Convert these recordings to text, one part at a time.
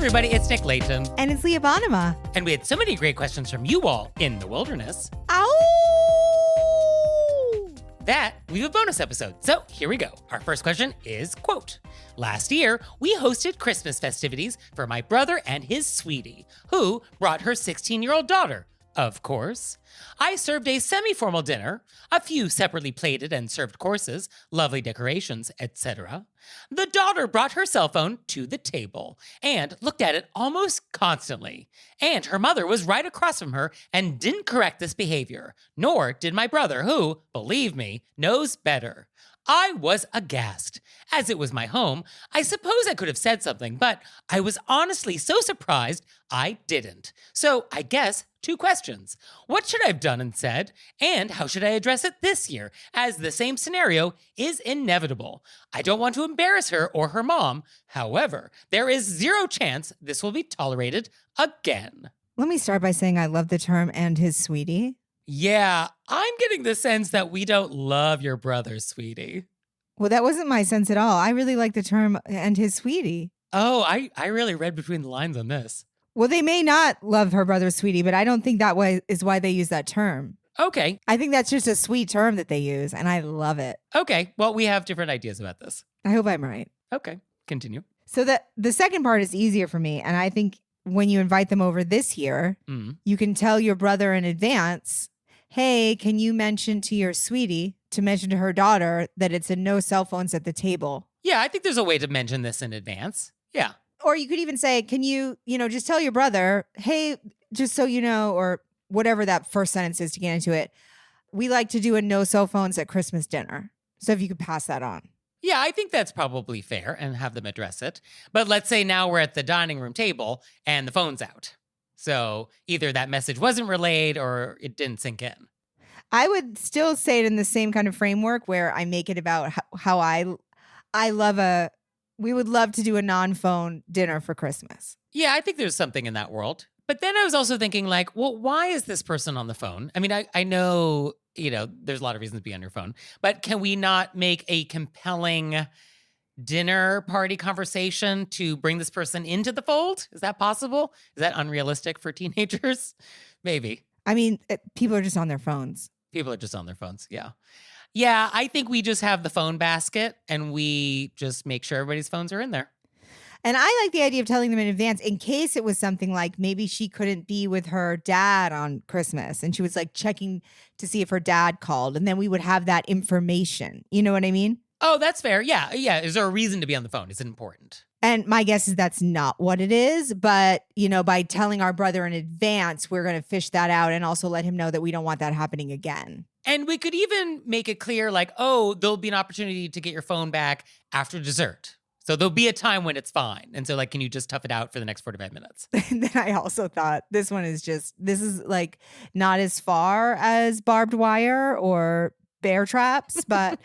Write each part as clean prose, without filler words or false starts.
everybody, it's Nick Layton. And it's Leah Bonema. And we had so many great questions from you all in the wilderness that we have a bonus episode. So here we go. Our first question is, quote, last year, we hosted Christmas festivities for my brother and his sweetie, who brought her 16-year-old daughter. Of course. I served a semi-formal dinner, a few separately plated and served courses, lovely decorations, etc. The daughter brought her cell phone to the table and looked at it almost constantly. And her mother was right across from her and didn't correct this behavior, nor did my brother, who, believe me, knows better. I was aghast. As it was my home, I suppose I could have said something, but I was honestly so surprised I didn't. So I guess 2 questions. What should I have done and said? And how should I address it this year, as the same scenario is inevitable? I don't want to embarrass her or her mom. However, there is 0 chance this will be tolerated again. Let me start by saying I love the term "and his sweetie." Yeah, I'm getting the sense that we don't love your brother, sweetie. Well, that wasn't my sense at all. I really like the term "and his sweetie." Oh, I really read between the lines on this. Well, they may not love her brother, sweetie, but I don't think that is why they use that term. Okay. I think that's just a sweet term that they use, and I love it. Okay. Well, we have different ideas about this. I hope I'm right. Okay. Continue. So the second part is easier for me, and I think when you invite them over this year, you can tell your brother in advance, hey, can you mention to your sweetie to mention to her daughter that it's a no cell phones at the table? Yeah, I think there's a way to mention this in advance. Yeah. Or you could even say, can you, just tell your brother, hey, just so you know, or whatever that first sentence is to get into it, we like to do a no cell phones at Christmas dinner. So if you could pass that on. Yeah, I think that's probably fair and have them address it. But let's say now we're at the dining room table and the phone's out. So either that message wasn't relayed or it didn't sink in. I would still say it in the same kind of framework where I make it about how I love we would love to do a non-phone dinner for Christmas. Yeah, I think there's something in that world. But then I was also thinking like, well, why is this person on the phone? I mean, I know, there's a lot of reasons to be on your phone, but can we not make a compelling dinner party conversation to bring this person into the fold? Is that possible? Is that unrealistic for teenagers? Maybe. I mean, people are just on their phones. People are just on their phones, yeah. Yeah, I think we just have the phone basket and we just make sure everybody's phones are in there. And I like the idea of telling them in advance in case it was something like maybe she couldn't be with her dad on Christmas and she was like checking to see if her dad called, and then we would have that information. You know what I mean? Oh, that's fair. Yeah. Is there a reason to be on the phone? Is it important? And my guess is that's not what it is. But, by telling our brother in advance, we're going to fish that out and also let him know that we don't want that happening again. And we could even make it clear like, oh, there'll be an opportunity to get your phone back after dessert. So there'll be a time when it's fine. And so like, can you just tough it out for the next 45 minutes? And then I also thought this is like not as far as barbed wire or bear traps, but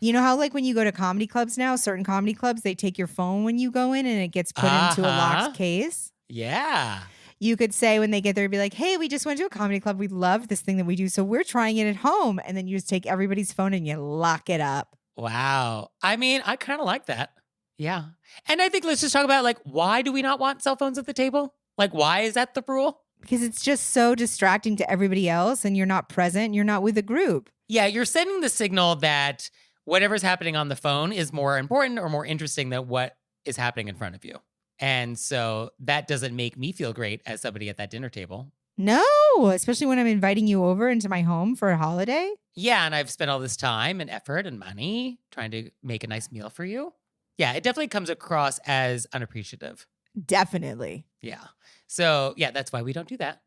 you know how like when you go to comedy clubs now, certain comedy clubs, they take your phone when you go in and it gets put into a locked case. Yeah. You could say when they get there, be like, hey, we just went to a comedy club. We love this thing that we do. So we're trying it at home. And then you just take everybody's phone and you lock it up. Wow. I mean, I kind of like that. Yeah. And I think let's just talk about like, why do we not want cell phones at the table? Like, why is that the rule? Because it's just so distracting to everybody else and you're not present. You're not with the group. Yeah, you're sending the signal that whatever's happening on the phone is more important or more interesting than what is happening in front of you. And so that doesn't make me feel great as somebody at that dinner table. No, especially when I'm inviting you over into my home for a holiday. Yeah, and I've spent all this time and effort and money trying to make a nice meal for you. Yeah, it definitely comes across as unappreciative. Definitely. Yeah. So, yeah, that's why we don't do that.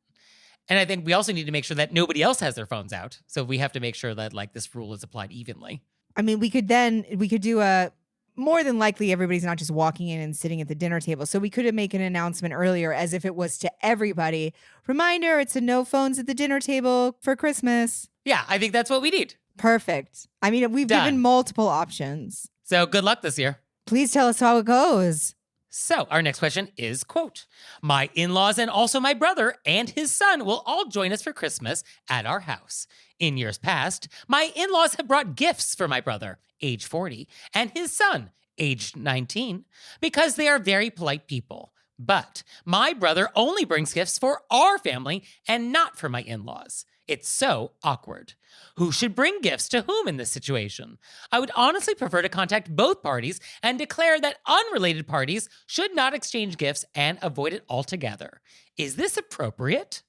And I think we also need to make sure that nobody else has their phones out. So we have to make sure that like this rule is applied evenly. I mean, we could do more than likely everybody's not just walking in and sitting at the dinner table. So we could make an announcement earlier as if it was to everybody. Reminder, it's a no phones at the dinner table for Christmas. Yeah, I think that's what we need. Perfect. I mean, we've given multiple options. So good luck this year. Please tell us how it goes. So our next question is, quote, my in-laws and also my brother and his son will all join us for Christmas at our house. In years past, my in-laws have brought gifts for my brother, age 40, and his son, aged 19, because they are very polite people. But my brother only brings gifts for our family and not for my in-laws. It's so awkward. Who should bring gifts to whom in this situation? I would honestly prefer to contact both parties and declare that unrelated parties should not exchange gifts and avoid it altogether. Is this appropriate?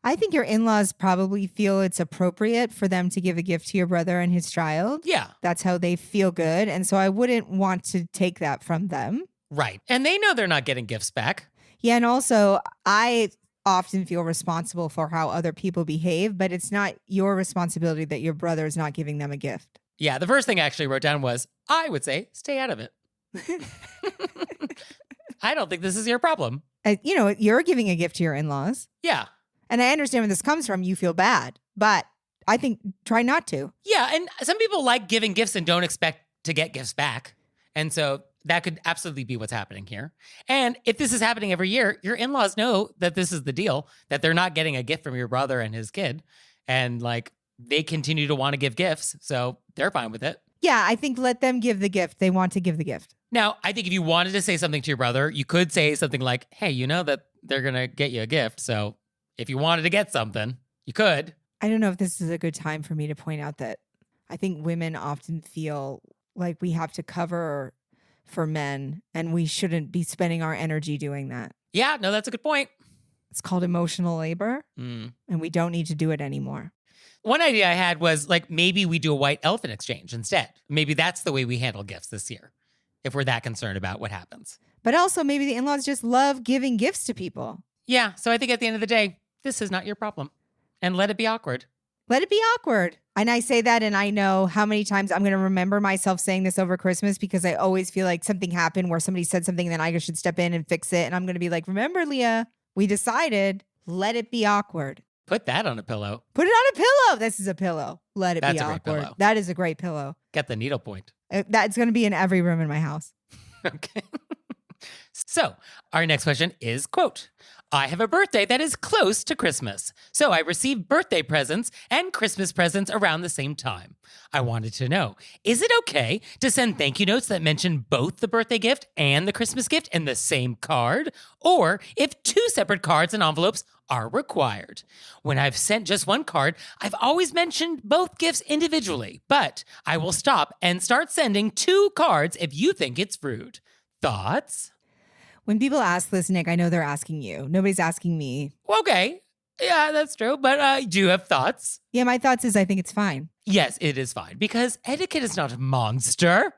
I think your in-laws probably feel it's appropriate for them to give a gift to your brother and his child. Yeah. That's how they feel good. And so I wouldn't want to take that from them. Right. And they know they're not getting gifts back. Yeah. And also, I often feel responsible for how other people behave, but it's not your responsibility that your brother is not giving them a gift. Yeah, the first thing I actually wrote down was, I would say, stay out of it. I don't think this is your problem. You're giving a gift to your in-laws. Yeah. And I understand where this comes from. You feel bad, but I think try not to. Yeah, and some people like giving gifts and don't expect to get gifts back. And so that could absolutely be what's happening here. And if this is happening every year, your in-laws know that this is the deal, that they're not getting a gift from your brother and his kid. And they continue to want to give gifts. So they're fine with it. Yeah, I think let them give the gift. They want to give the gift. Now, I think if you wanted to say something to your brother, you could say something like, hey, you know that they're going to get you a gift. So if you wanted to get something, you could. I don't know if this is a good time for me to point out that I think women often feel like we have to cover for men and we shouldn't be spending our energy doing that. Yeah, no, that's a good point. It's called emotional labor and we don't need to do it anymore. One idea I had was maybe we do a white elephant exchange instead. Maybe that's the way we handle gifts this year, if we're that concerned about what happens. But also maybe the in-laws just love giving gifts to people. Yeah, so I think at the end of the day, this is not your problem. And let it be awkward. Let it be awkward. And I say that and I know how many times I'm going to remember myself saying this over Christmas because I always feel like something happened where somebody said something and then I should step in and fix it. And I'm going to be like, remember, Leah, we decided, let it be awkward. Put that on a pillow. Put it on a pillow. This is a pillow. Let it That's be a great awkward. pillow. That is a great pillow. Get the needlepoint. That's going to be in every room in my house. Okay. So our next question is, quote, I have a birthday that is close to Christmas, so I receive birthday presents and Christmas presents around the same time. I wanted to know, is it okay to send thank you notes that mention both the birthday gift and the Christmas gift in the same card? Or if two separate cards and envelopes are required? When I've sent just one card, I've always mentioned both gifts individually, but I will stop and start sending two cards if you think it's rude. Thoughts? When people ask this, Nick, I know they're asking you. Nobody's asking me. Okay. Yeah, that's true. But do you have thoughts? Yeah, my thoughts is I think it's fine. Yes, it is fine because etiquette is not a monster.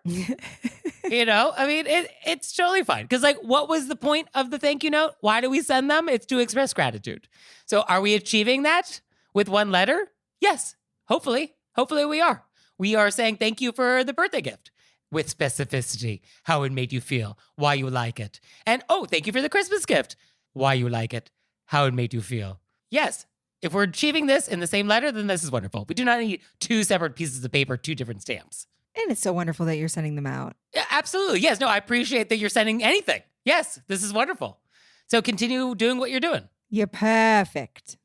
It's totally fine. Because what was the point of the thank you note? Why do we send them? It's to express gratitude. So are we achieving that with one letter? Yes, hopefully. Hopefully we are. We are saying thank you for the birthday gift. With specificity, how it made you feel, why you like it. And, thank you for the Christmas gift, why you like it, how it made you feel. Yes, if we're achieving this in the same letter, then this is wonderful. We do not need two separate pieces of paper, two different stamps. And it's so wonderful that you're sending them out. Yeah, absolutely. Yes, no, I appreciate that you're sending anything. Yes, this is wonderful. So continue doing what you're doing. You're perfect.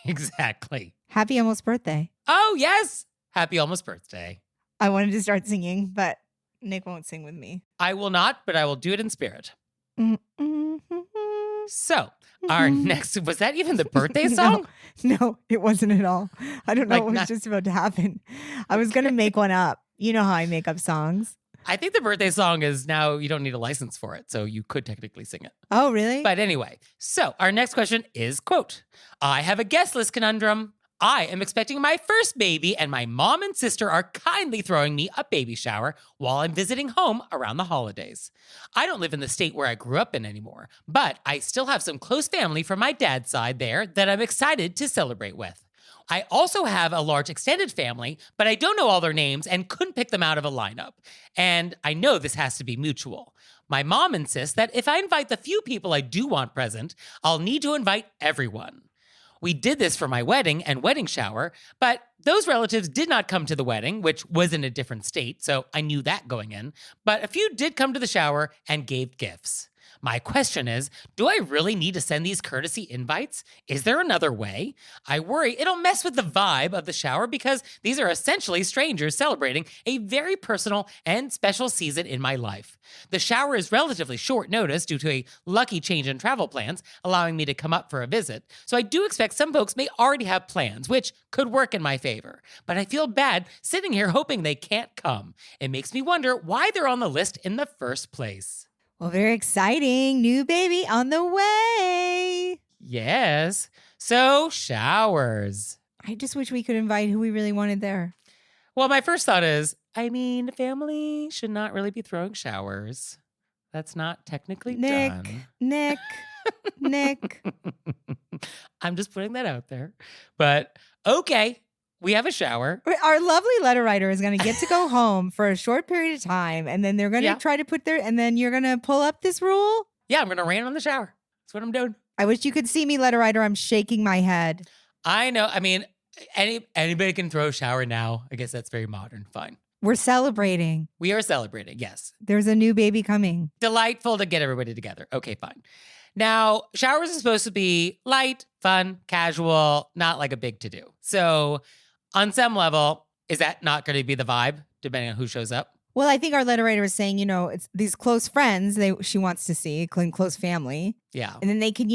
Exactly. Happy almost birthday. Oh, yes. Happy almost birthday. I wanted to start singing, but Nick won't sing with me. I will not, but I will do it in spirit. Mm-hmm. So, our next, was that even the birthday song? No, it wasn't at all. I don't know what was not- just about to happen. I was going to make one up. You know how I make up songs. I think the birthday song is now you don't need a license for it, so you could technically sing it. Oh, really? But anyway, so our next question is, quote, I have a guest list conundrum. I am expecting my first baby, and my mom and sister are kindly throwing me a baby shower while I'm visiting home around the holidays. I don't live in the state where I grew up in anymore, but I still have some close family from my dad's side there that I'm excited to celebrate with. I also have a large extended family, but I don't know all their names and couldn't pick them out of a lineup. And I know this has to be mutual. My mom insists that if I invite the few people I do want present, I'll need to invite everyone. We did this for my wedding and wedding shower, but those relatives did not come to the wedding, which was in a different state, so I knew that going in. But a few did come to the shower and gave gifts. My question is, do I really need to send these courtesy invites? Is there another way? I worry it'll mess with the vibe of the shower because these are essentially strangers celebrating a very personal and special season in my life. The shower is relatively short notice due to a lucky change in travel plans, allowing me to come up for a visit. So I do expect some folks may already have plans, which could work in my favor. But I feel bad sitting here hoping they can't come. It makes me wonder why they're on the list in the first place. Well, very exciting. New baby on the way. Yes. So, showers. I just wish we could invite who we really wanted there. Well, my first thought is, family should not really be throwing showers. That's not technically done. Nick. I'm just putting that out there. But okay, we have a shower. Our lovely letter writer is going to get to go home for a short period of time, and then they're going to try to and then you're going to pull up this rule? Yeah, I'm going to rain on the shower. That's what I'm doing. I wish you could see me, letter writer. I'm shaking my head. I know. I mean, anybody can throw a shower now. I guess that's very modern. Fine. We're celebrating. We are celebrating, yes. There's a new baby coming. Delightful to get everybody together. Okay, fine. Now, showers are supposed to be light, fun, casual, not like a big to-do. So on some level, is that not going to be the vibe, depending on who shows up? Well, I think our letter writer is saying, it's these close friends she wants to see, close family. Yeah. And then they can,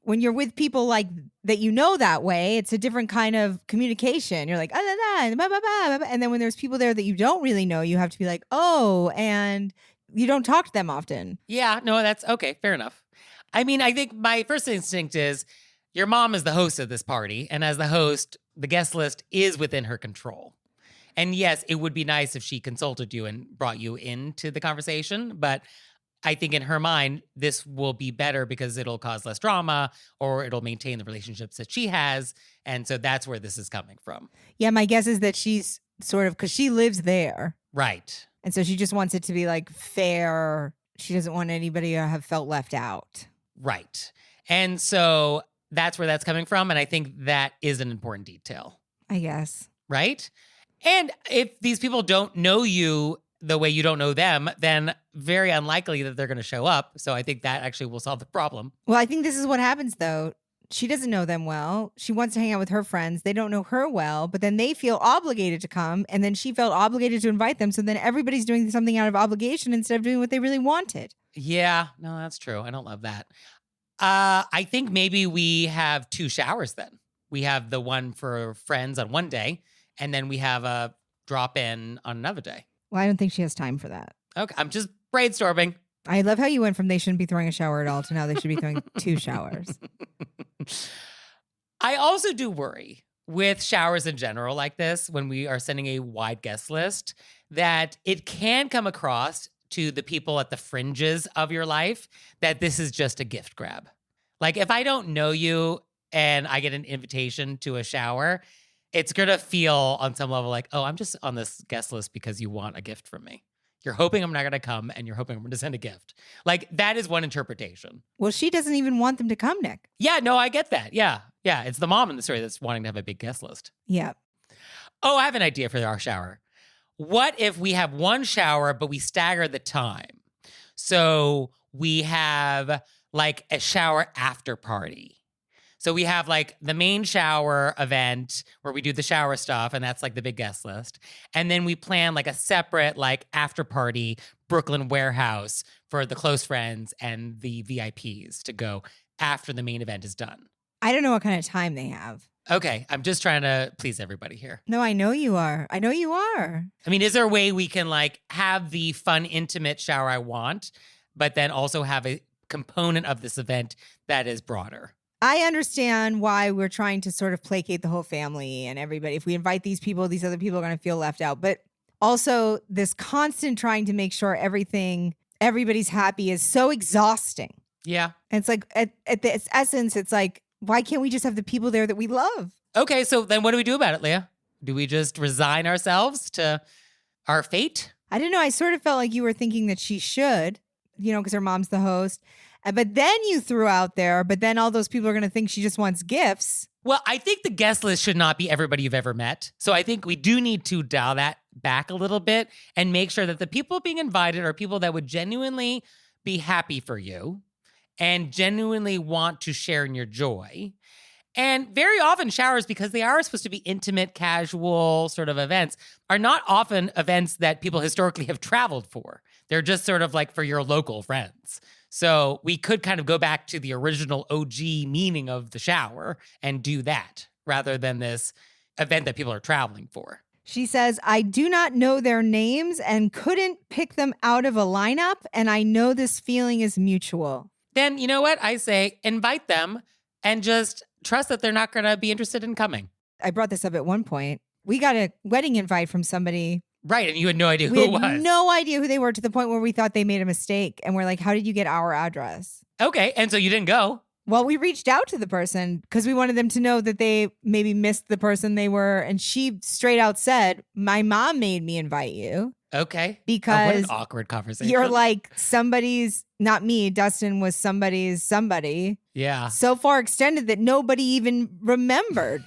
when you're with people like that, that way, it's a different kind of communication. You're like, and then when there's people there that you don't really know, you have to be like, oh, and you don't talk to them often. Yeah, no, that's okay. Fair enough. I mean, I think my first instinct is your mom is the host of this party. And as the host, the guest list is within her control. And yes, it would be nice if she consulted you and brought you into the conversation. But I think in her mind, this will be better because it'll cause less drama or it'll maintain the relationships that she has. And so that's where this is coming from. Yeah, my guess is that she's sort of, because she lives there. Right. And so she just wants it to be like fair. She doesn't want anybody to have felt left out. Right. And so that's where that's coming from. And I think that is an important detail. I guess. Right? And if these people don't know you the way you don't know them, then very unlikely that they're going to show up. So I think that actually will solve the problem. Well, I think this is what happens, though. She doesn't know them well. She wants to hang out with her friends. They don't know her well, but then they feel obligated to come. And then she felt obligated to invite them. So then everybody's doing something out of obligation instead of doing what they really wanted. Yeah, no, that's true. I don't love that. I think maybe we have 2 showers then. We have the one for friends on one day, and then we have a drop-in on another day. Well, I don't think she has time for that. Okay, I'm just brainstorming. I love how you went from they shouldn't be throwing a shower at all to now they should be throwing 2 showers. I also do worry with showers in general like this, when we are sending a wide guest list, that it can come across to the people at the fringes of your life that this is just a gift grab. Like if I don't know you and I get an invitation to a shower, it's going to feel on some level like, oh, I'm just on this guest list because you want a gift from me. You're hoping I'm not going to come and you're hoping I'm going to send a gift. Like that is one interpretation. Well, she doesn't even want them to come, Nick. Yeah, no, I get that. Yeah. Yeah. It's the mom in the story that's wanting to have a big guest list. Yeah. Oh, I have an idea for our shower. What if we have one shower, but we stagger the time? So we have like a shower after party. So we have like the main shower event where we do the shower stuff, and that's like the big guest list. And then we plan like a separate like after party Brooklyn warehouse for the close friends and the VIPs to go after the main event is done. I don't know what kind of time they have. Okay, I'm just trying to please everybody here. No, I know you are. I know you are. I mean, is there a way we can like have the fun, intimate shower I want, but then also have a component of this event that is broader? I understand why we're trying to sort of placate the whole family and everybody. If we invite these people, these other people are going to feel left out. But also this constant trying to make sure everybody's happy is so exhausting. Yeah. And it's like at its essence, it's like, why can't we just have the people there that we love? Okay, so then what do we do about it, Leah? Do we just resign ourselves to our fate? I don't know. I sort of felt like you were thinking that she should, because her mom's the host. But then you threw out there, but then all those people are going to think she just wants gifts. Well, I think the guest list should not be everybody you've ever met. So I think we do need to dial that back a little bit and make sure that the people being invited are people that would genuinely be happy for you and genuinely want to share in your joy. And very often showers, because they are supposed to be intimate, casual sort of events, are not often events that people historically have traveled for. They're just sort of like for your local friends. So we could kind of go back to the original OG meaning of the shower and do that rather than this event that people are traveling for. She says, I do not know their names and couldn't pick them out of a lineup. And I know this feeling is mutual. Then you know what? I say invite them and just trust that they're not going to be interested in coming. I brought this up at one point. We got a wedding invite from somebody. Right. And you had no idea who We it was. had no idea who they were, to the point where we thought they made a mistake. And we're like, how did you get our address? Okay. And so you didn't go. Well, we reached out to the person because we wanted them to know that they maybe missed the person they were. And she straight out said, my mom made me invite you. Okay. Because what an awkward conversation. You're like somebody's, not me, Dustin was somebody's somebody. Yeah. So far extended that nobody even remembered.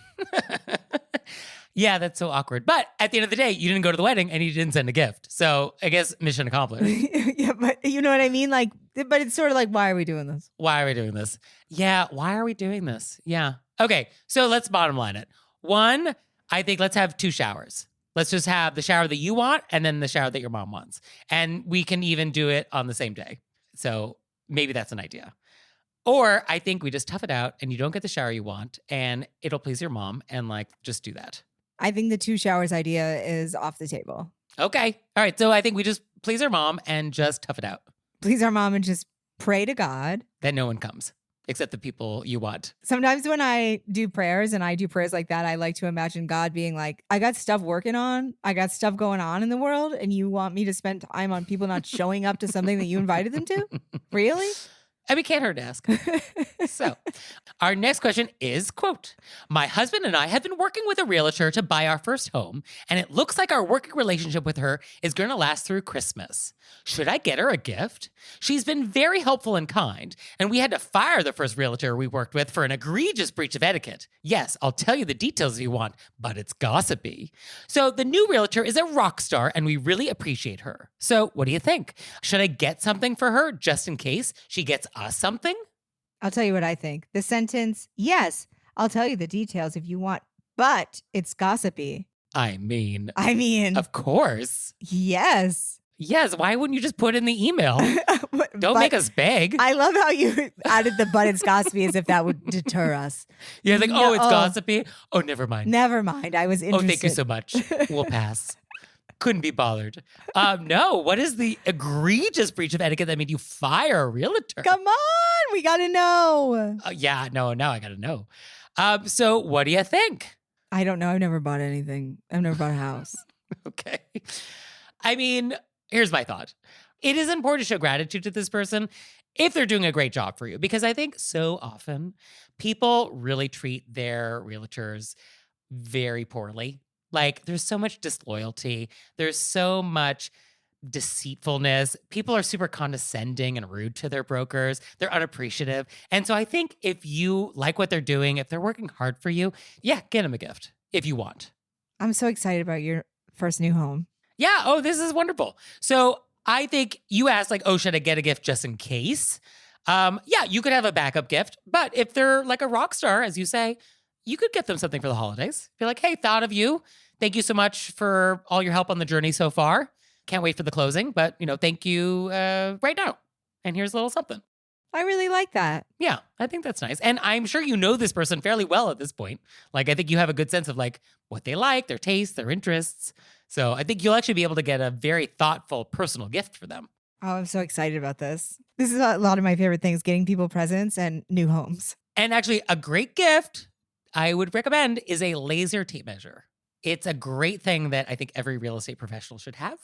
Yeah, that's so awkward. But at the end of the day, you didn't go to the wedding and you didn't send a gift. So I guess mission accomplished. Yeah, but you know what I mean? Like, but it's sort of like, why are we doing this? Why are we doing this? Yeah, why are we doing this? Yeah. Okay, so let's bottom line it. One, I think let's have 2 showers. Let's just have the shower that you want and then the shower that your mom wants. And we can even do it on the same day. So maybe that's an idea. Or I think we just tough it out and you don't get the shower you want and it'll please your mom and like just do that. I think the 2 showers idea is off the table. Okay. All right. So I think we just please our mom and just tough it out. Please our mom and just pray to God that no one comes except the people you want. Sometimes when I do prayers and I do prayers like that, I like to imagine God being like, I got stuff working on. I got stuff going on in the world. And you want me to spend time on people not showing up to something that you invited them to? Really? I mean, can't hurt to ask. So our next question is, quote, my husband and I have been working with a realtor to buy our first home, and it looks like our working relationship with her is going to last through Christmas. Should I get her a gift? She's been very helpful and kind, and we had to fire the first realtor we worked with for an egregious breach of etiquette. Yes, I'll tell you the details if you want, but it's gossipy. So the new realtor is a rock star, and we really appreciate her. So what do you think? Should I get something for her just in case she gets us something? I'll tell you what I think. The sentence, yes, I'll tell you the details if you want, but it's gossipy. I mean, of course. Yes. Yes. Why wouldn't you just put in the email? Don't make us beg. I love how you added the but it's gossipy as if that would deter us. Yeah, like, oh, it's gossipy. Oh, never mind. Never mind. I was interested. Oh, thank you so much. We'll pass. Couldn't be bothered. No, what is the egregious breach of etiquette that made you fire a realtor? Come on, we got to know. Yeah, no, now I got to know. So what do you think? I don't know. I've never bought anything. I've never bought a house. Okay. I mean, here's my thought. It is important to show gratitude to this person if they're doing a great job for you, because I think so often people really treat their realtors very poorly. Like, there's so much disloyalty. There's so much deceitfulness. People are super condescending and rude to their brokers. They're unappreciative. And so I think if you like what they're doing, if they're working hard for you, yeah, get them a gift if you want. I'm so excited about your first new home. Yeah. Oh, this is wonderful. So I think you asked like, oh, should I get a gift just in case? Yeah, you could have a backup gift. But if they're like a rock star, as you say, you could get them something for the holidays. Be like, hey, thought of you. Thank you so much for all your help on the journey so far. Can't wait for the closing, but thank you right now. And here's a little something. I really like that. Yeah, I think that's nice. And I'm sure you know this person fairly well at this point. Like, I think you have a good sense of like what they like, their tastes, their interests. So I think you'll actually be able to get a very thoughtful personal gift for them. Oh, I'm so excited about this. This is a lot of my favorite things, getting people presents and new homes. And actually, a great gift I would recommend is a laser tape measure. It's a great thing that I think every real estate professional should have.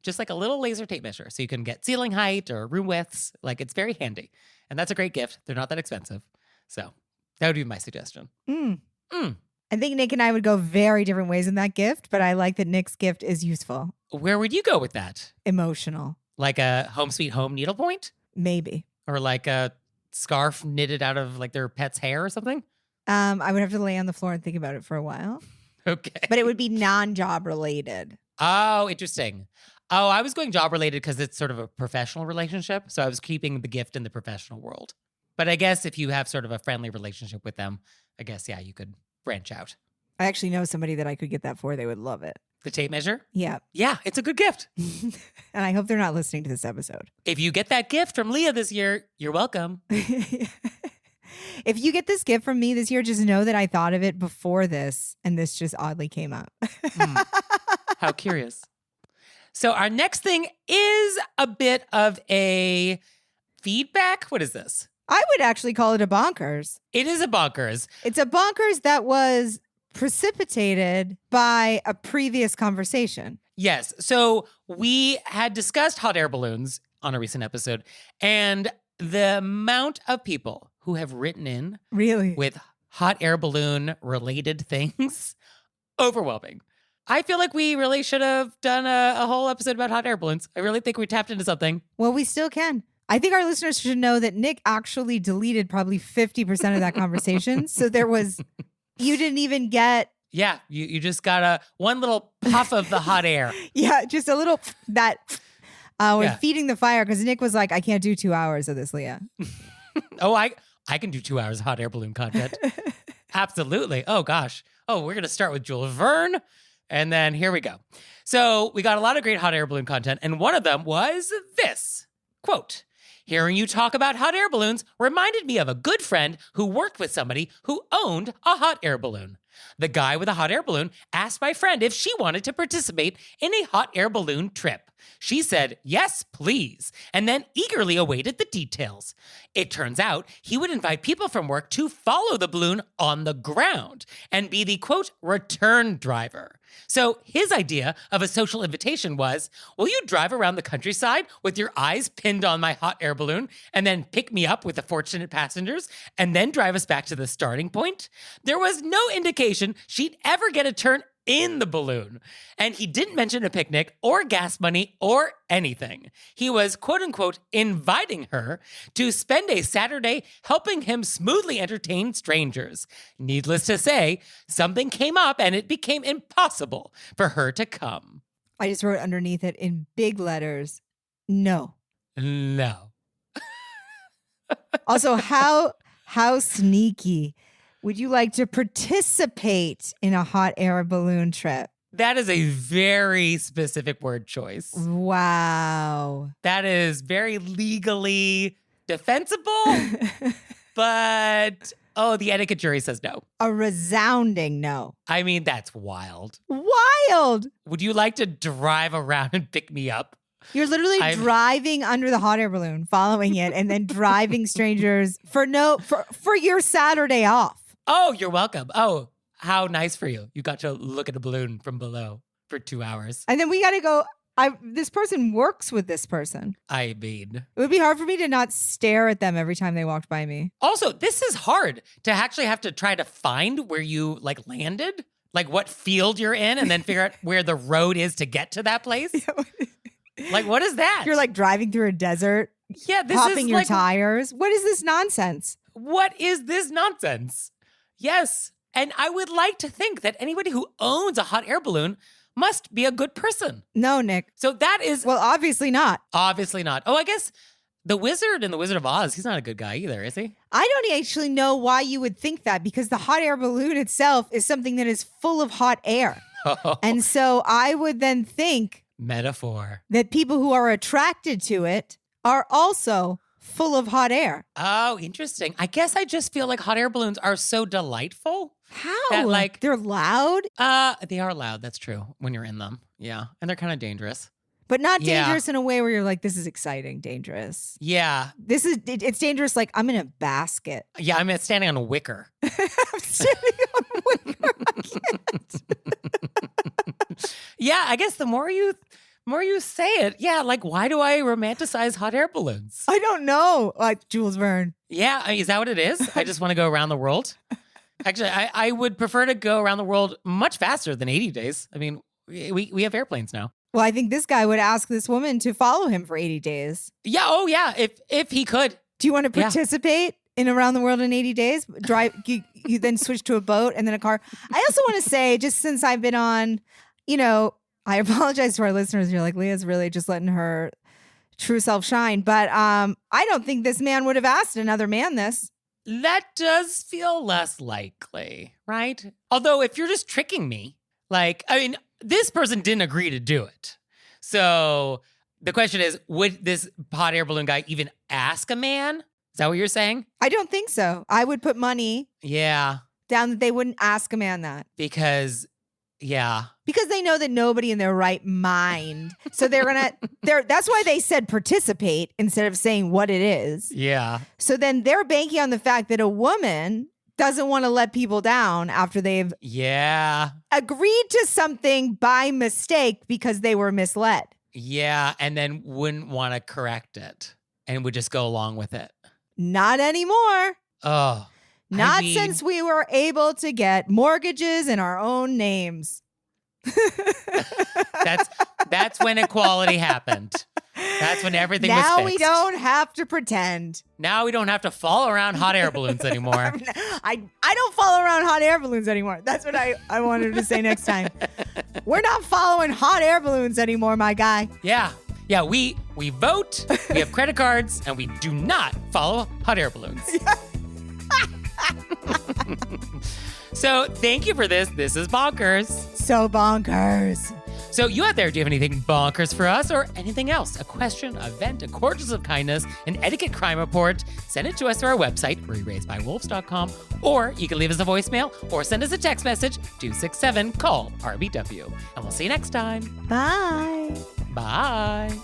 Just like a little laser tape measure. So you can get ceiling height or room widths. Like, it's very handy. And that's a great gift. They're not that expensive. So that would be my suggestion. I think Nick and I would go very different ways in that gift, but I like that Nick's gift is useful. Where would you go with that? Emotional. Like a home sweet home needlepoint? Maybe. Or like a scarf knitted out of like their pet's hair or something? I would have to lay on the floor and think about it for a while. Okay. But it would be non-job related. Oh, interesting. Oh, I was going job related because it's sort of a professional relationship. So I was keeping the gift in the professional world. But I guess if you have sort of a friendly relationship with them, I guess, yeah, you could branch out. I actually know somebody that I could get that for. They would love it. The tape measure? Yeah. Yeah, it's a good gift. And I hope they're not listening to this episode. If you get that gift from Leah this year, you're welcome. If you get this gift from me this year, just know that I thought of it before this, and this just oddly came up. How curious. So our next thing is a bit of a feedback. What is this? I would actually call it a bonkers. It is a bonkers. It's a bonkers that was precipitated by a previous conversation. Yes. So we had discussed hot air balloons on a recent episode, and the amount of people who have written in Really? with hot air balloon related things, overwhelming. I feel like we really should have done a whole episode about hot air balloons. I really think we tapped into something. Well, we still can. I think our listeners should know that Nick actually deleted probably 50% of that conversation. So you didn't even get. Yeah, you just got one little puff of the hot air. Yeah, just a little we're feeding the fire because Nick was like, I can't do 2 hours of this, Leah. Oh, I can do 2 hours of hot air balloon content. Absolutely. Oh, gosh. Oh, we're going to start with Jules Verne. And then here we go. So we got a lot of great hot air balloon content. And one of them was this. Quote, hearing you talk about hot air balloons reminded me of a good friend who worked with somebody who owned a hot air balloon. The guy with a hot air balloon asked my friend if she wanted to participate in a hot air balloon trip. She said, yes, please, and then eagerly awaited the details. It turns out he would invite people from work to follow the balloon on the ground and be the, quote, return driver. So his idea of a social invitation was, will you drive around the countryside with your eyes pinned on my hot air balloon and then pick me up with the fortunate passengers and then drive us back to the starting point? There was no indication she'd ever get a turn in the balloon. And he didn't mention a picnic or gas money or anything. He was, quote unquote, inviting her to spend a Saturday helping him smoothly entertain strangers. Needless to say, something came up and it became impossible for her to come. I just wrote underneath it in big letters, no. No. Also, how sneaky. Would you like to participate in a hot air balloon trip? That is a very specific word choice. Wow. That is very legally defensible, but, the etiquette jury says no. A resounding no. I mean, that's wild. Wild. Would you like to drive around and pick me up? You're literally driving under the hot air balloon, following it, and then driving strangers for your Saturday off. Oh, you're welcome. Oh, how nice for you. You got to look at a balloon from below for 2 hours. And then we got to go, this person works with this person. I mean. It would be hard for me to not stare at them every time they walked by me. Also, this is hard to actually have to try to find where you landed, like what field you're in, and then figure out where the road is to get to that place. Like, what is that? You're driving through a desert. Yeah, this popping is your tires. What is this nonsense? What is this nonsense? Yes. And I would like to think that anybody who owns a hot air balloon must be a good person. No, Nick. So that is... Well, obviously not. Obviously not. Oh, I guess the wizard in The Wizard of Oz, he's not a good guy either, is he? I don't actually know why you would think that, because the hot air balloon itself is something that is full of hot air. Oh. And so I would then think... Metaphor. That people who are attracted to it are also full of hot air. Oh, interesting. I guess I just feel like hot air balloons are so delightful. How? That, they're loud? They are loud. That's true. When you're in them. Yeah. And they're kind of dangerous. But not dangerous in a way where you're like, this is exciting, dangerous. Yeah. It's dangerous like I'm in a basket. Yeah, I'm standing on a wicker. I'm standing on a wicker. I can't. Yeah, I guess the more you say it, why do I romanticize hot air balloons? I don't know. Like Jules Verne. Yeah, is that what it is? I just want to go around the world. Actually, I would prefer to go around the world much faster than 80 days. I mean, we have airplanes now. Well, I think this guy would ask this woman to follow him for 80 days. Yeah, oh yeah, if he could. Do you want to participate in Around the World in 80 Days? Drive, you then switch to a boat and then a car. I also want to say, just since I've been on, I apologize to our listeners. You're like, Leah's really just letting her true self shine. But I don't think this man would have asked another man this. That does feel less likely, right? Although if you're just tricking me, this person didn't agree to do it. So the question is, would this hot air balloon guy even ask a man? Is that what you're saying? I don't think so. I would put money down that they wouldn't ask a man that. Because they know that nobody in their right mind. So that's why they said participate instead of saying what it is. Yeah. So then they're banking on the fact that a woman doesn't want to let people down after they've agreed to something by mistake because they were misled. Yeah, and then wouldn't want to correct it and would just go along with it. Not anymore. Oh. Not since we were able to get mortgages in our own names. That's when equality happened. That's when everything was fixed. Now we don't have to pretend. Now we don't have to follow around hot air balloons anymore. I don't follow around hot air balloons anymore. That's what I wanted to say next time. We're not following hot air balloons anymore, my guy. Yeah, we vote, we have credit cards, and we do not follow hot air balloons. So thank you for this. This is Bonkers. So bonkers. So you out there, do you have anything bonkers for us or anything else? A question, a vent, a courses of kindness, an etiquette crime report? Send it to us through our website, reraisedbywolves.com, or you can leave us a voicemail or send us a text message, 267-CALL-RBW. And we'll see you next time. Bye. Bye.